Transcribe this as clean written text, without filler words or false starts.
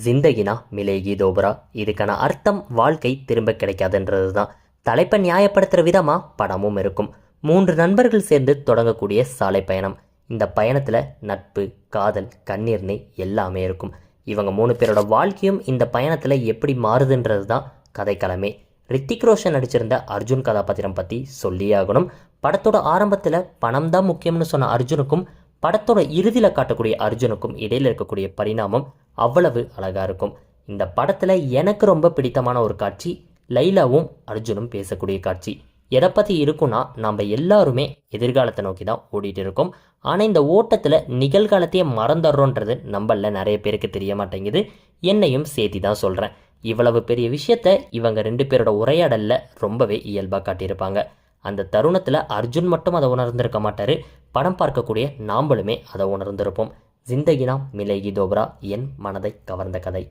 ஜிந்தகினா மிலேகி தோபரா. இதுக்கான அர்த்தம் வாழ்க்கை திரும்ப கிடைக்காதுன்றது தான். தலைப்பை நியாயப்படுத்துகிற விதமாக படமும் இருக்கும். 3 நண்பர்கள் சேர்ந்து தொடங்கக்கூடிய சாலை பயணம். இந்த பயணத்தில் நட்பு, காதல், கண்ணீர்னு எல்லாமே இருக்கும். இவங்க 3 பேரோட வாழ்க்கையும் இந்த பயணத்தில் எப்படி மாறுதுன்றது தான் கதைக்களமே. ரித்திக் ரோஷன் நடிச்சிருந்த அர்ஜுன் கதாபாத்திரம் பற்றி சொல்லியே ஆகணும். படத்தோட ஆரம்பத்தில் பணம் தான் முக்கியம்னு சொன்ன அர்ஜுனுக்கும் படத்தோட இறுதியில் காட்டக்கூடிய அர்ஜுனுக்கும் இடையில் இருக்கக்கூடிய பரிணாமம் அவ்வளவு அழகாக இருக்கும். இந்த படத்தில் எனக்கு ரொம்ப பிடித்தமான ஒரு காட்சி லைலாவும் அர்ஜுனும் பேசக்கூடிய காட்சி. எதை பற்றி இருக்குன்னா, நம்ம எல்லாருமே எதிர்காலத்தை நோக்கி தான் ஓடிட்டு இருக்கோம். ஆனால் இந்த ஓட்டத்தில் நிகழ்காலத்தையே மறந்துடுறோன்றது நம்மள நிறைய பேருக்கு தெரிய மாட்டேங்குது. என்னையும் சேர்த்தி தான் சொல்கிறேன். இவ்வளவு பெரிய விஷயத்த இவங்க 2 பேரோட உரையாடலில் ரொம்பவே இயல்பாக காட்டியிருப்பாங்க. அந்த தருணத்தில் அர்ஜுன் மட்டும் அதை உணர்ந்திருக்க மாட்டார். படம் பார்க்கக்கூடிய நாம்பளுமே அதை உணர்ந்திருப்போம். ஜிந்தகினா மிலேகி தோப்ரா என் மனதை கவர்ந்த கதை.